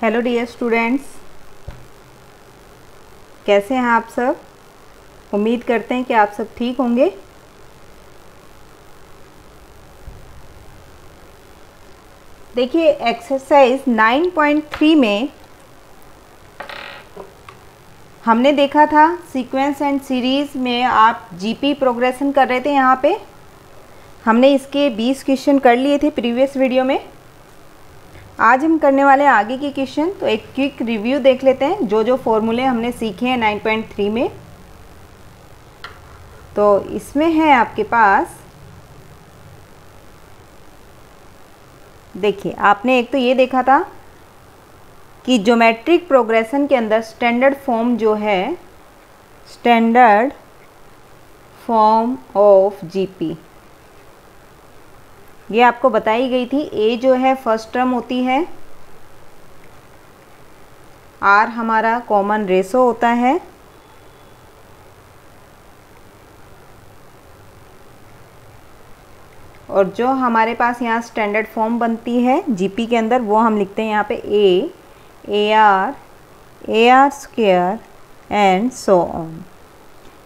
Hello dear students, कैसे हैं आप सब। उम्मीद करते हैं कि आप सब ठीक होंगे। देखिए एक्सरसाइज 9.3 में हमने देखा था सीक्वेंस एंड सीरीज़ में आप जीपी प्रोग्रेशन कर रहे थे। यहाँ पे हमने इसके 20 क्वेश्चन कर लिए थे प्रीवियस वीडियो में। आज हम करने वाले हैं आगे के क्वेश्चन। तो एक क्विक रिव्यू देख लेते हैं जो जो फॉर्मूले हमने सीखे हैं 9.3 में। तो इसमें है आपके पास, देखिए आपने एक तो ये देखा था कि ज्योमेट्रिक प्रोग्रेशन के अंदर स्टैंडर्ड फॉर्म जो है, स्टैंडर्ड फॉर्म ऑफ जीपी, ये आपको बताई गई थी। ए जो है फर्स्ट टर्म होती है, आर हमारा कॉमन रेशो होता है, और जो हमारे पास यहाँ स्टैंडर्ड फॉर्म बनती है जीपी के अंदर वो हम लिखते हैं यहाँ पे ए R square and so on.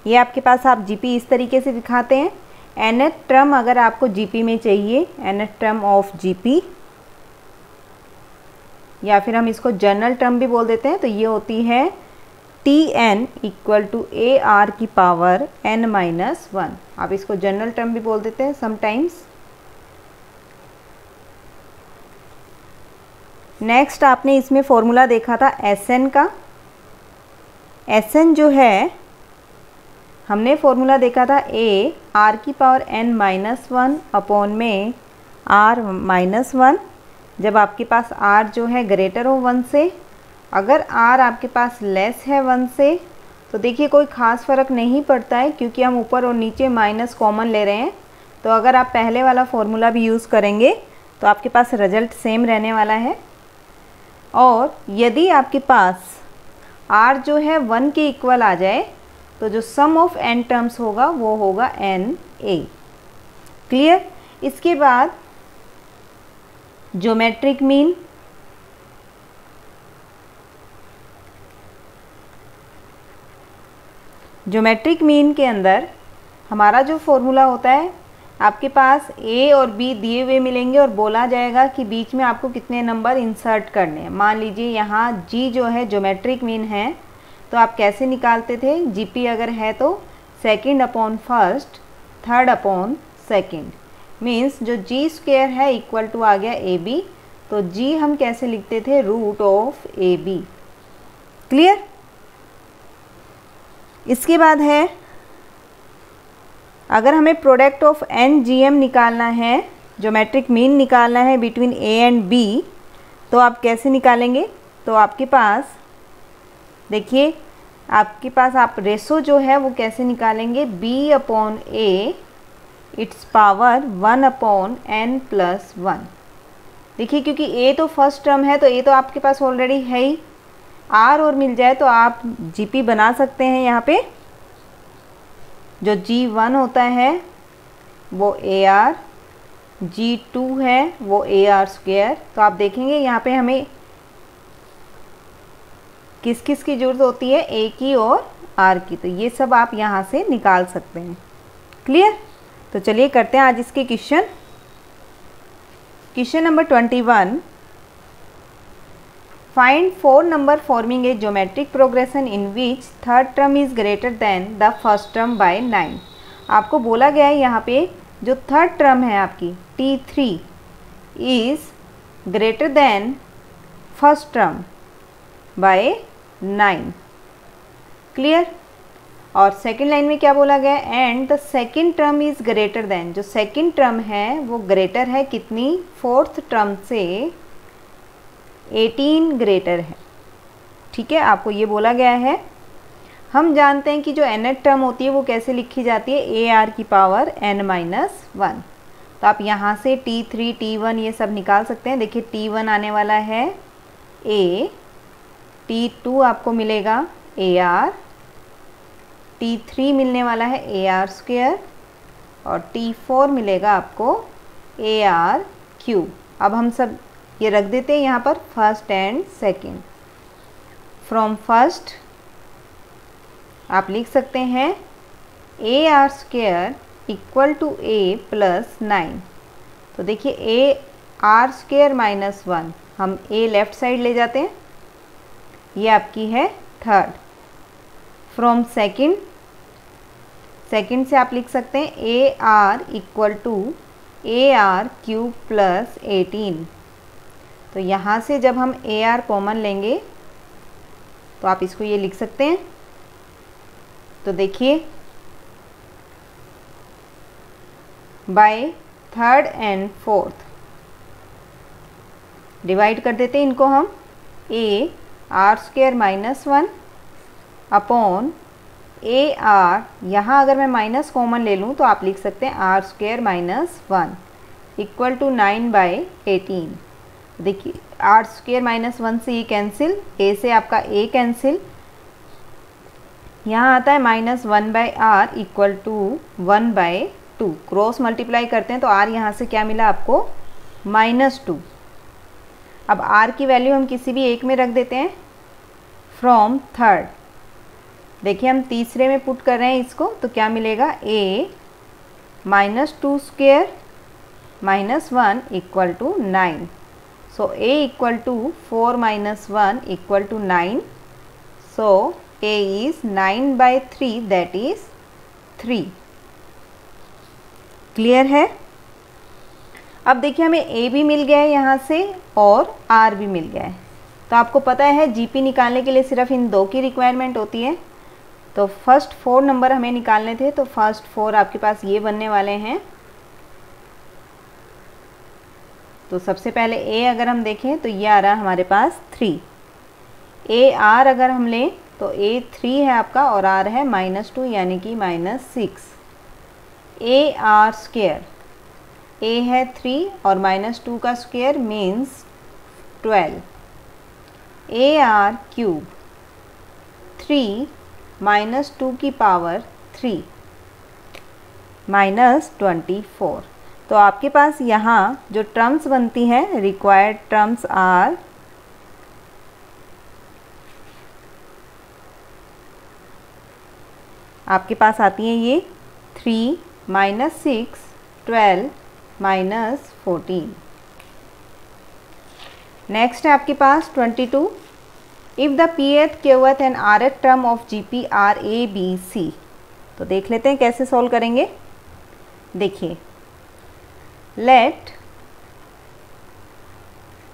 ये आपके पास आप जीपी इस तरीके से दिखाते हैं। nth टर्म अगर आपको जीपी में चाहिए, nth टर्म ऑफ जीपी, या फिर हम इसको जनरल टर्म भी बोल देते हैं, तो ये होती है Tn equal to A R की पावर n-1। आप इसको जनरल टर्म भी बोल देते हैं समटाइम्स। नेक्स्ट आपने इसमें फॉर्मूला देखा था Sn का। Sn जो है हमने फॉर्मूला देखा था ए आर की पावर n-1 अपॉन में r-1, जब आपके पास r जो है ग्रेटर हो 1 से। अगर r आपके पास लेस है 1 से तो देखिए कोई ख़ास फ़र्क नहीं पड़ता है, क्योंकि हम ऊपर और नीचे माइनस कॉमन ले रहे हैं। तो अगर आप पहले वाला फॉर्मूला भी यूज़ करेंगे तो आपके पास रिजल्ट सेम रहने वाला है। और यदि आपके पास r जो है 1 के इक्वल आ जाए तो जो सम ऑफ n टर्म्स होगा वो होगा Na। क्लियर। इसके बाद ज्योमेट्रिक मीन, ज्योमेट्रिक मीन के अंदर हमारा जो फॉर्मूला होता है, आपके पास a और b दिए हुए मिलेंगे और बोला जाएगा कि बीच में आपको कितने नंबर इंसर्ट करने हैं। मान लीजिए यहाँ g जो है ज्योमेट्रिक मीन है, तो आप कैसे निकालते थे, जीपी अगर है तो second upon first, third upon second, means जो जी स्क्वायर है इक्वल टू आ गया ए बी। तो जी हम कैसे लिखते थे, root of A B. Clear. इसके बाद है, अगर हमें product of n G M निकालना है, ज्योमेट्रिक मीन निकालना है बिटवीन ए एंड बी, तो आप कैसे निकालेंगे। तो आपके पास देखिए, आपके पास आप रेशो जो है वो कैसे निकालेंगे, b upon A it's power 1 upon n plus 1। देखिए क्योंकि a तो फर्स्ट टर्म है तो a तो आपके पास ऑलरेडी है ही, r और मिल जाए तो आप gp बना सकते हैं। यहाँ पे जो g1 होता है वो ar, g2 है वो ar स्क्वायर। तो आप देखेंगे यहाँ पे हमें किस किस की ज़रूरत होती है, ए की और आर की, तो ये सब आप यहाँ से निकाल सकते हैं। क्लियर। तो चलिए करते हैं आज इसके question. Question number 21, find 4 number forming a geometric progression in which third term is greater than the first term by 9। आपको बोला गया है यहाँ पे जो थर्ड टर्म है आपकी T3 is greater than first term by 9। Clear. और सेकेंड लाइन में क्या बोला गया, and the second term is greater than, जो सेकेंड टर्म है वो ग्रेटर है कितनी, फोर्थ टर्म से 18 ग्रेटर है। ठीक है, आपको ये बोला गया है। हम जानते हैं कि जो nth टर्म होती है वो कैसे लिखी जाती है, ए आर की पावर n-1। तो आप यहाँ से T3 T1 ये सब निकाल सकते हैं। देखिए T1 आने वाला है a, T2 आपको मिलेगा ए आर, T3 मिलने वाला है ए आर स्क्वायर, और T4 मिलेगा आपको ए आर क्यूब। अब हम सब ये रख देते हैं यहाँ पर first and second. From first आप लिख सकते हैं A R square equal to A plus 9। तो देखिए ए आर स्क्वायर माइनस 1, हम ए लेफ्ट साइड ले जाते हैं, ये आपकी है थर्ड। फ्रॉम सेकंड, सेकंड से आप लिख सकते हैं A R equal to A R cube plus 18। तो यहाँ से जब हम ए आर कॉमन लेंगे तो आप इसको ये लिख सकते हैं। तो देखिए by third and fourth divide कर देते हैं इनको हम, ए R square minus 1 upon A R, यहाँ अगर मैं माइनस कॉमन ले लूँ तो आप लिख सकते हैं R square minus 1 equal to 9/18। देखिए आर स्क्वायर माइनस 1 से ये कैंसिल, ए से आपका ए कैंसिल, यहाँ आता है -1/r equal to 1/2। Cross multiply करते हैं तो r यहाँ से क्या मिला आपको -2। अब r की वैल्यू हम किसी भी एक में रख देते हैं। फ्रॉम थर्ड, देखिए हम तीसरे में पुट कर रहे हैं इसको, तो क्या मिलेगा a -2 square -1 equal to 9। So a equal to 4 - 1 equal to 9। So a is 9/3, that is 3। Clear है? अब देखिए हमें a भी मिल गया है यहाँ से और r भी मिल गया है। तो आपको पता है GP निकालने के लिए सिर्फ इन दो की रिक्वायरमेंट होती है। तो फर्स्ट 4 नंबर हमें निकालने थे, तो फर्स्ट 4 आपके पास ये बनने वाले हैं। तो सबसे पहले a अगर हम देखें तो ये आ रहा है हमारे पास 3। AR अगर हम लें तो a 3 है आपका और r है -2 यानी कि -6। AR स्क्वायर, a है 3 और -2 का स्क्वायर मीन्स 12। AR क्यूब 3 -2 की पावर 3 -24। तो आपके पास यहाँ जो टर्म्स बनती हैं, रिक्वायर्ड टर्म्स आर आपके पास आती हैं ये 3 -6 12 -14। नेक्स्ट है आपके पास 22। If the pth qth and rth term of GP are A B C. तो देख लेते हैं कैसे सॉल्व करेंगे। देखिए let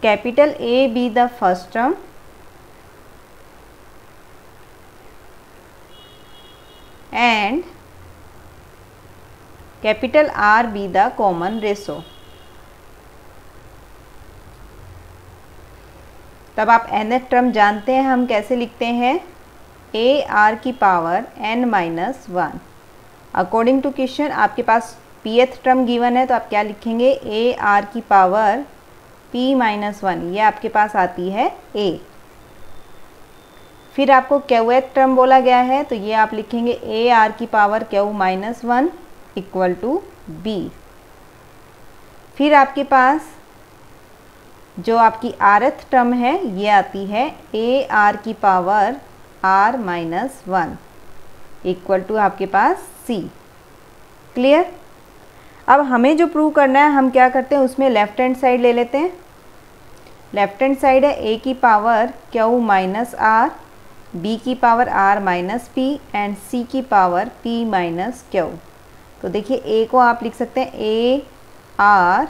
capital A be the first term and capital R be the common ratio। तब आप nth टर्म जानते हैं, हम कैसे लिखते हैं AR की power n-1। According to question आपके पास pth टर्म गिवन है, तो आप क्या लिखेंगे AR की पावर p-1, ये आपके पास आती है A। फिर आपको qth टर्म बोला गया है, तो ये आप लिखेंगे AR की power q-1 equal to B। फिर आपके पास जो आपकी rth टर्म है ये आती है AR की पावर r-1 इक्वल टू आपके पास C। क्लियर? अब हमें जो प्रूव करना है हम क्या करते हैं, उसमें लेफ्ट हैंड साइड ले लेते हैं। लेफ्ट हैंड साइड है A की पावर q-r, B की पावर r-p एंड C की पावर p-q। तो देखिए A को आप लिख सकते हैं AR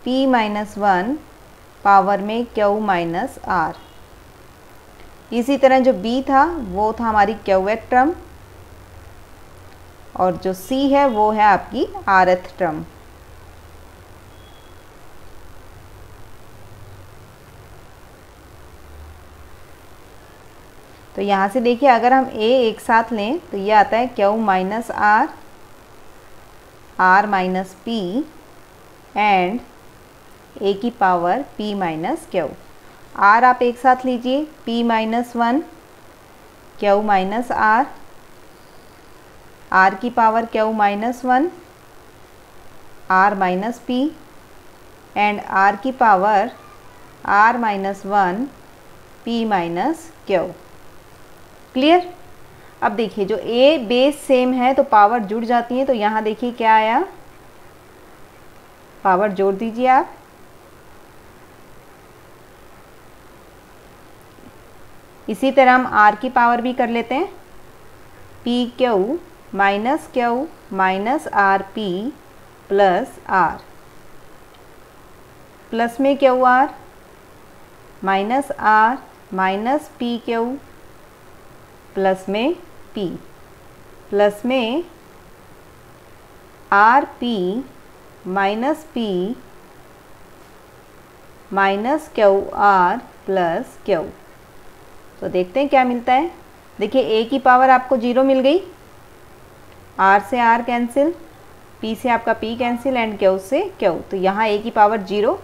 p-1 पावर में q-r। इसी तरह जो B था वो था हमारी qth टर्म और जो C है वो है आपकी rth टर्म। तो यहाँ से देखिए अगर हम A एक साथ लें तो ये आता है q-r r-p एंड A की पावर p-q। R आप एक साथ लीजिए p-1 q-r, r की power q-1 r-p and r की power r minus 1 p minus Q. Clear. अब देखिए जो a बेस सेम है तो पावर जुड़ जाती है, तो यहाँ देखिए क्या आया, पावर जोड़ दीजिए आप। इसी तरह हम r की पावर भी कर लेते हैं, P Q minus R P plus R, plus में Q R minus R minus P Q plus में पी, प्लस में R P minus P minus Q R plus Q. तो देखते हैं क्या मिलता है। देखिए a की पावर आपको 0 मिल गई, r से r कैंसिल, p से आपका p कैंसिल एंड q से q, तो यहाँ a की पावर 0।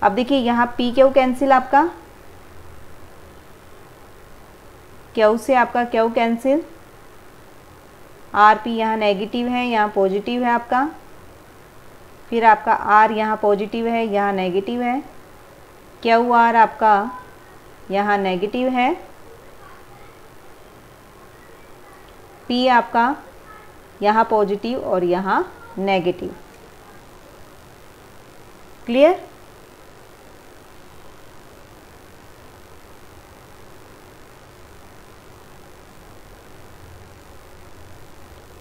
अब देखिए यहाँ p q कैंसिल, आपका q से आपका q कैंसिल, r p यहाँ नेगेटिव है, यहाँ पॉजिटिव है आपका, फिर आपका r यहाँ पॉजिटिव है, यहाँ नेगेटिव है, q r आपका यहाँ नेगेटिव है, p आपका यहाँ पॉजिटिव और यहाँ नेगेटिव। क्लियर।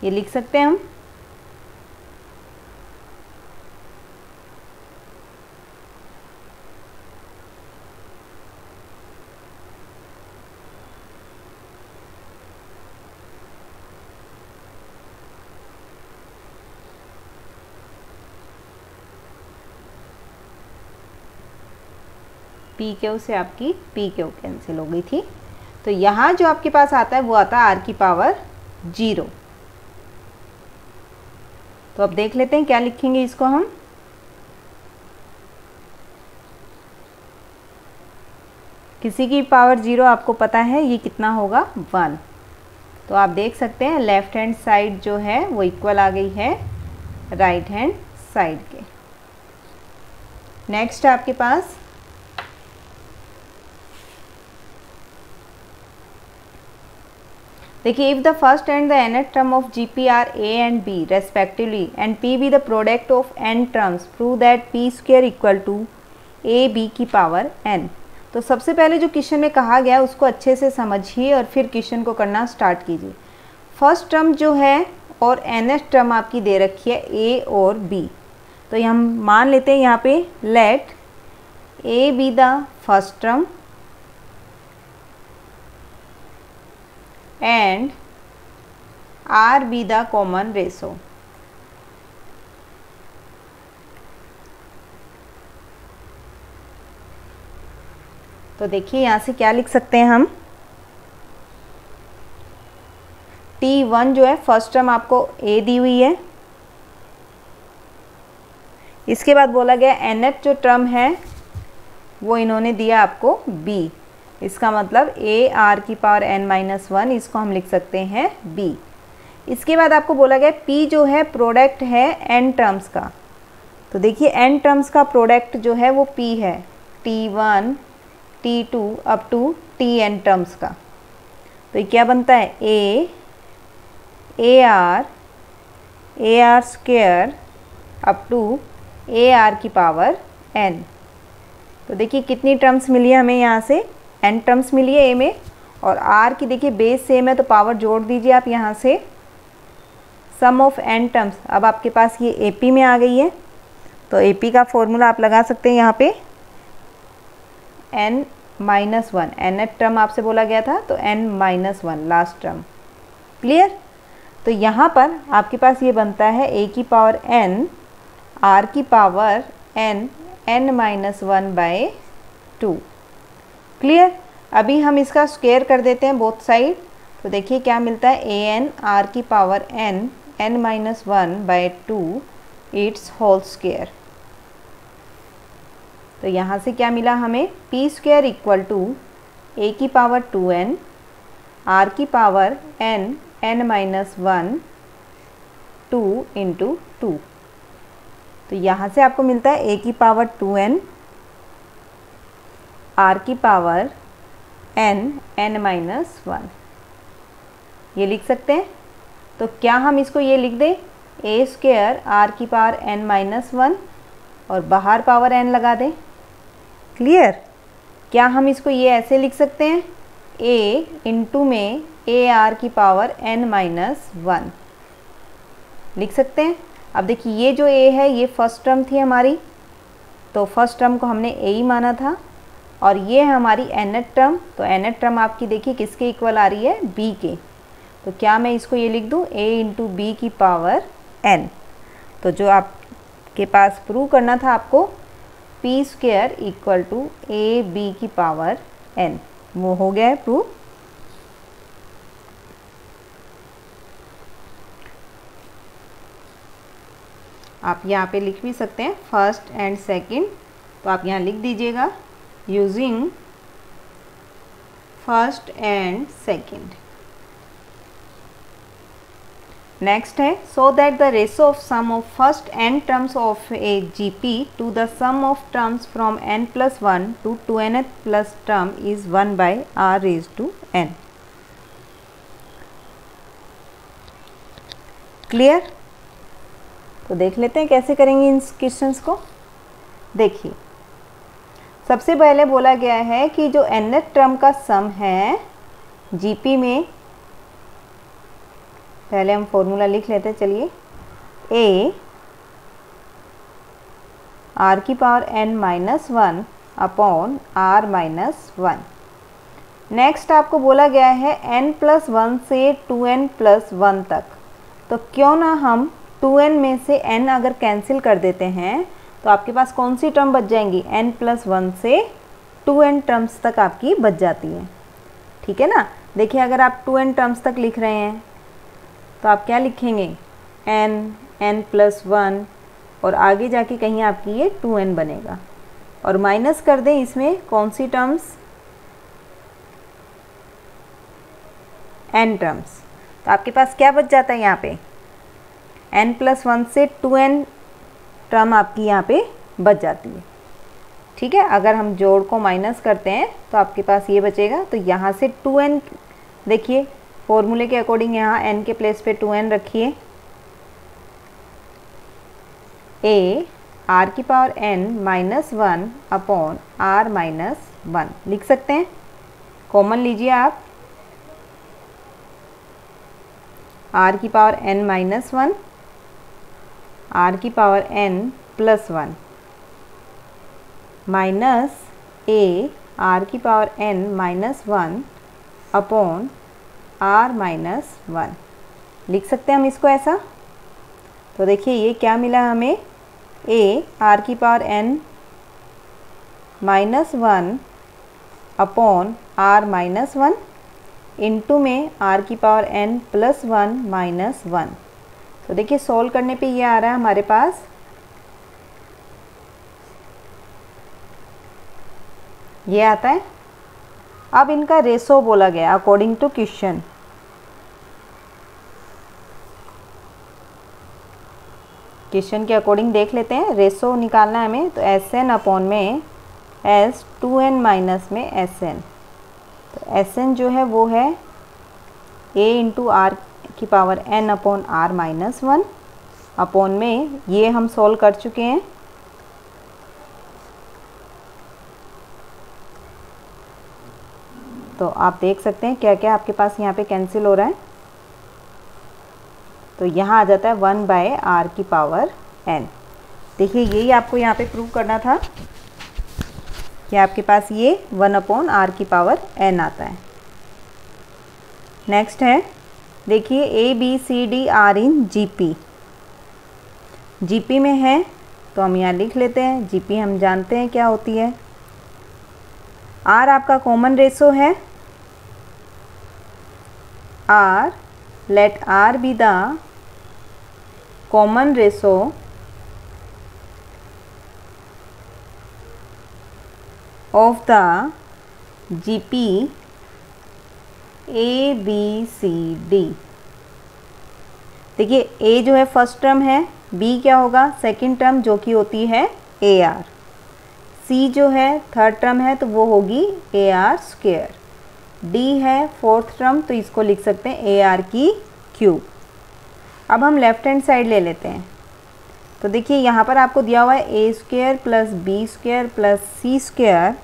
ये लिख सकते हैं हम। पी क्यू से आपकी पी क्यू कैंसिल हो गई थी, तो यहाँ जो आपके पास आता है वो आता है r की पावर 0। तो अब देख लेते हैं क्या लिखेंगे इसको हम। किसी की पावर 0 आपको पता है ये कितना होगा, 1। तो आप देख सकते हैं लेफ्ट हैंड साइड जो है वो इक्वल आ गई है राइट हैंड साइड के। नेक्स्ट आपके पास देखिए, if the first and the nth term of GP are a and b respectively and p be the product of n terms, prove that p square equal to a b की power n। तो सबसे पहले जो question में कहा गया उसको अच्छे से समझिए और फिर क्वेश्चन को करना स्टार्ट कीजिए। फर्स्ट टर्म जो है और nth टर्म आपकी दे रखी है a और b, तो हम मान लेते हैं यहाँ पे let a be the first term and r be the common ratio। तो देखिए यहाँ से क्या लिख सकते हैं हम, T1 जो है फर्स्ट टर्म आपको a दी हुई है, इसके बाद बोला गया nth जो टर्म है वो इन्होंने दिया आपको b, इसका मतलब a r की पावर n माइनस 1, इसको हम लिख सकते हैं b। इसके बाद आपको बोला गया p जो है प्रोडक्ट है n टर्म्स का, तो देखिए n टर्म्स का प्रोडक्ट जो है वो p है, T1 T2 up to Tn terms का। तो ये क्या बनता है, a r square up to a r की पावर n। तो देखिए कितनी टर्म्स मिली है हमें यहाँ से, n टर्म्स मिली है a में, और r की देखिए बेस सेम है तो पावर जोड़ दीजिए आप यहाँ से, सम ऑफ n टर्म्स। अब आपके पास ये AP में आ गई है, तो AP का फॉर्मूला आप लगा सकते हैं यहाँ पे n माइनस 1, nth टर्म आपसे बोला गया था तो n minus 1 last term. Clear. तो यहाँ पर आपके पास ये बनता है a की पावर n r की power n minus 1 by 2। Clear. अभी हम इसका स्क्वायर कर देते हैं बोथ साइड, तो देखिए क्या मिलता है, an r की power n minus 1 by 2 it's whole square. तो यहाँ से क्या मिला हमें, p square equal to a की पावर 2n r की पावर n माइनस 1 2 इंटू 2। तो यहाँ से आपको मिलता है a की पावर 2n आर की पावर n माइनस 1, ये लिख सकते हैं। तो क्या हम इसको ये लिख दें ए स्क्वायर आर की पावर n माइनस 1 और बाहर पावर n लगा दें। क्लियर? क्या हम इसको ये ऐसे लिख सकते हैं a इंटू में ए आर की पावर n माइनस 1 लिख सकते हैं। अब देखिए ये जो a है ये फर्स्ट टर्म थी हमारी, तो फर्स्ट टर्म को हमने a ही माना था, और ये है हमारी nth टर्म। तो nth टर्म आपकी देखिए किसके इक्वल आ रही है, b के। तो क्या मैं इसको ये लिख दूँ a इंटू बी की पावर n। तो जो आपके पास प्रूव करना था आपको p square equal to A B की पावर n, वो हो गया है प्रूव। आप यहाँ पे लिख भी सकते हैं फर्स्ट एंड सेकंड, तो आप यहाँ लिख दीजिएगा using first and second. Next है so that the ratio of sum of first n terms of a GP to the sum of terms from n plus 1 to 2nth plus term is 1 by r raise to n। Clear? तो देख लेते हैं कैसे करेंगे इन questions को। देखिए सबसे पहले बोला गया है कि जो nth टर्म का सम है जीपी में, पहले हम फॉर्मूला लिख लेते हैं। चलिए a आर की power n minus 1 upon r minus 1। Next आपको बोला गया है n प्लस 1 से 2n प्लस 1 तक, तो क्यों ना हम 2n में से n अगर कैंसिल कर देते हैं तो आपके पास कौन सी टर्म बच जाएंगी, n प्लस 1 से 2n टर्म्स तक आपकी बच जाती है। ठीक है ना? देखिए अगर आप 2n टर्म्स तक लिख रहे हैं तो आप क्या लिखेंगे n प्लस 1, और आगे जाके कहीं आपकी ये 2n बनेगा, और माइनस कर दें इसमें कौन सी टर्म्स, n टर्म्स। तो आपके पास क्या बच जाता है यहाँ पे, n प्लस 1 से 2n टर्म आपकी यहाँ पे बच जाती है। ठीक है? अगर हम जोड़ को माइनस करते हैं तो आपके पास ये बचेगा। तो यहाँ से 2n, देखिए फॉर्मूले के अकॉर्डिंग यहाँ n के प्लेस पे 2n रखिए। a r की power n minus 1 upon r minus 1 लिख सकते हैं। कॉमन लीजिए आप, r की पावर n माइनस 1, r की power n plus 1 minus a r की power n minus 1 upon r minus 1 लिख सकते हैं हम इसको ऐसा। तो देखिए ये क्या मिला हमें, a r की power n minus 1 upon r minus 1 into में r की पावर n प्लस 1 माइनस 1। तो देखिए सॉल्व करने पे ये आ रहा है हमारे पास, ये आता है। अब इनका रेशो बोला गया अकॉर्डिंग टू क्वेश्चन। क्वेश्चन के अकॉर्डिंग देख लेते हैं, रेशो निकालना है हमें। तो Sn अपॉन में S 2n माइनस में Sn, तो Sn जो है वो है a इंटू आर की power n upon r minus 1 upon में, ये हम सॉल्व कर चुके हैं। तो आप देख सकते हैं क्या क्या आपके पास यहाँ पे कैंसिल हो रहा है। तो यहाँ आ जाता है 1 बाय r की पावर n। देखिए यही आपको यहाँ पे प्रूव करना था कि आपके पास ये 1 अपॉन r की पावर n आता है। नेक्स्ट है देखिए A B C D R in GP, GP में है तो हम यहाँ लिख लेते हैं। जीपी हम जानते हैं क्या होती है, आर आपका कॉमन रेशो है, R let R be the common ratio of the GP A B C D. देखिए ए जो है फर्स्ट टर्म है, बी क्या होगा सेकंड टर्म जो कि होती है ए आर। सी जो है थर्ड टर्म है तो वो होगी ए आर स्क्वायर, डी है फोर्थ टर्म तो इसको लिख सकते हैं ए आर की क्यूब। अब हम लेफ्ट हैंड साइड ले लेते हैं। तो देखिए यहाँ पर आपको दिया हुआ है A square plus B square plus C square,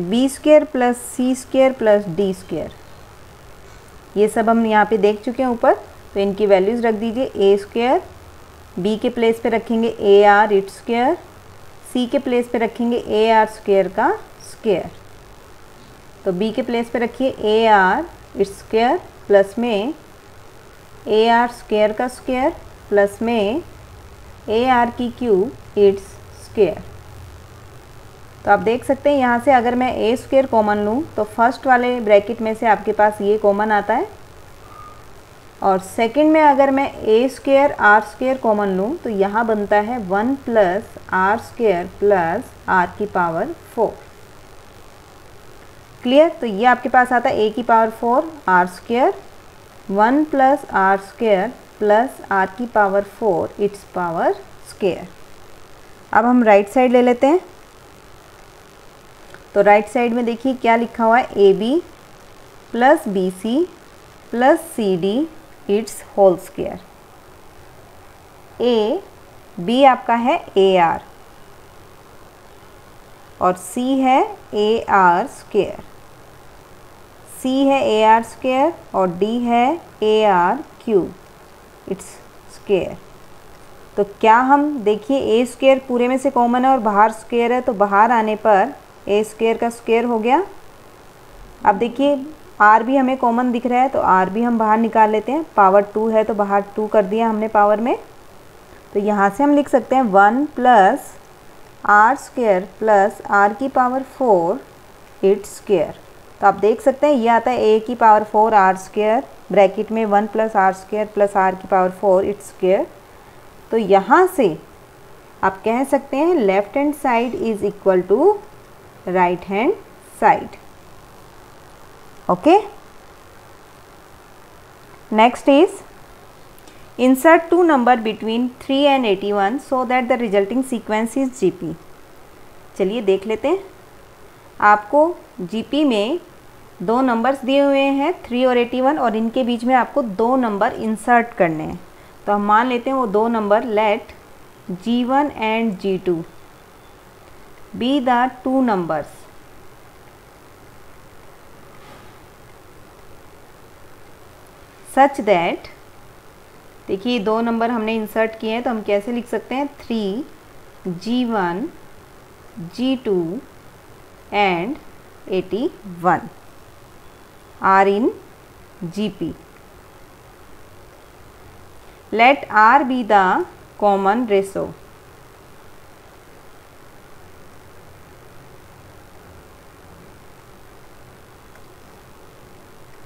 B square plus C square plus D square, ये सब हम यहाँ पे देख चुके हैं ऊपर। तो इनकी वैल्यूज़ रख दीजिए। ए स्क्वायर बी के प्लेस पे रखेंगे ए आर इट्स स्क्वायर, सी के प्लेस पे रखेंगे ए आर स्क्वायर का स्क्वायर, तो बी के प्लेस पे रखिए A R its square plus में ए आर स्क्वायर का स्क्वायर प्लस में ए आर की क्यूब इट्स स्क्वायर। तो आप देख सकते हैं यहाँ से अगर मैं ए स्क्वायर कॉमन लूँ तो फर्स्ट वाले ब्रैकेट में से आपके पास ये कॉमन आता है, और सेकंड में अगर मैं A square R square common लूँ तो यहाँ बनता है 1 plus R square plus R की पावर 4। क्लियर? तो ये आपके पास आता है ए की power 4 R square, 1 plus R square plus R की पावर 4 इट्स पावर स्क्वायर। अब हम राइट साइड ले लेते हैं। तो राइट साइड में देखिए क्या लिखा हुआ है, A B plus B C plus C D it's whole square. A B आपका है ए आर और सी है ए आर स्क्वायर, सी है ए आर स्क्वायर और डी है ए आर क्यूब इट्स स्क्वायर। तो क्या हम देखिए ए स्क्वायर पूरे में से कॉमन है और बाहर स्क्वायर है, तो बाहर आने पर ए स्क्वायर का स्क्वायर हो गया। अब देखिए आर भी हमें कॉमन दिख रहा है तो आर भी हम बाहर निकाल लेते हैं, पावर 2 है तो बाहर 2 कर दिया हमने पावर में। तो यहाँ से हम लिख सकते हैं 1 plus R square plus R की पावर 4 इट्स स्क्वायर। तो आप देख सकते हैं ये आता है ए की पावर 4 आर स्क्वायर ब्रैकेट में 1 plus R square plus R की पावर 4 इट्स स्क्वायर। तो यहाँ से आप कह सकते हैं left hand side is equal to right hand side. Okay, next is insert 2 number between 3 and 81 so that the resulting sequence is GP। चलिए देख लेते हैं। आपको GP में 2 नंबर्स दिए हुए हैं 3 और 81 और इनके बीच में आपको 2 नंबर इंसर्ट करने हैं। तो हम मान लेते हैं वो 2 number let G1 and G2 be the 2 numbers such that, देखिए 2 नंबर हमने इंसर्ट किए हैं तो हम कैसे लिख सकते हैं 3G1 G2 and 81 are in GP। Let R be the common ratio।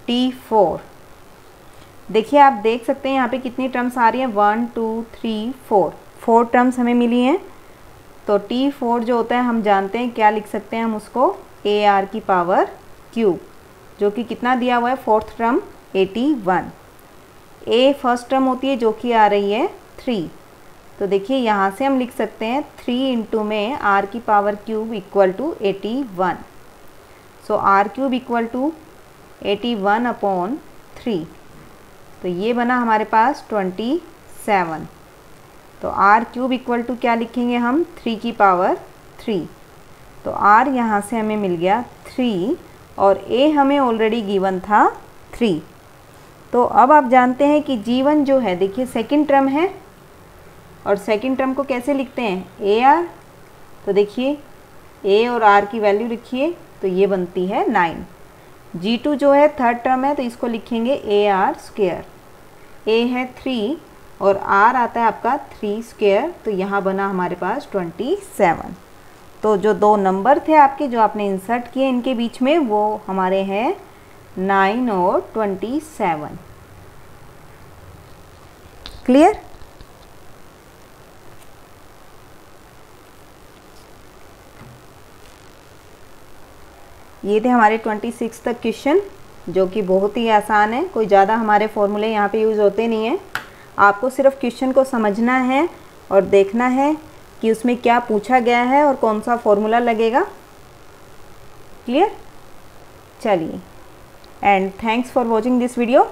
T4, देखिए आप देख सकते हैं यहाँ पे कितनी टर्म्स आ रही हैं 1 2 3 4 टर्म्स हमें मिली हैं। तो T4 जो होता है हम जानते हैं क्या लिख सकते हैं हम उसको ए आर की पावर क्यूब, जो कि कितना दिया हुआ है फोर्थ टर्म 81। ए फर्स्ट टर्म होती है जो कि आ रही है 3। तो देखिए यहाँ से हम लिख सकते हैं 3 इंटू में आर की power cube equal to 81। So R cube equal to 81 upon 3। तो ये बना हमारे पास 27। तो आर क्यूब इक्वल टू क्या लिखेंगे हम 3 की पावर 3। तो आर यहाँ से हमें मिल गया 3 और ए हमें ऑलरेडी गिवन था 3। तो अब आप जानते हैं कि G1 जो है देखिए सेकंड टर्म है और सेकंड टर्म को कैसे लिखते हैं ए आर। तो देखिए ए और आर की वैल्यू लिखिए तो ये बनती है 9। G2 जो है थर्ड टर्म है तो इसको लिखेंगे ए आर स्क्वायर। ए है 3 और आर आता है आपका 3 स्क्वायर, तो यहाँ बना हमारे पास 27। तो जो 2 नंबर थे आपके जो आपने इंसर्ट किए इनके बीच में वो हमारे हैं 9 और 27। क्लियर? ये थे हमारे 26 तक क्वेश्चन जो कि बहुत ही आसान है। कोई ज़्यादा हमारे फॉर्मूले यहाँ पे यूज़ होते नहीं हैं। आपको सिर्फ क्वेश्चन को समझना है और देखना है कि उसमें क्या पूछा गया है और कौन सा फॉर्मूला लगेगा। क्लियर? चलिए, and thanks for watching this video.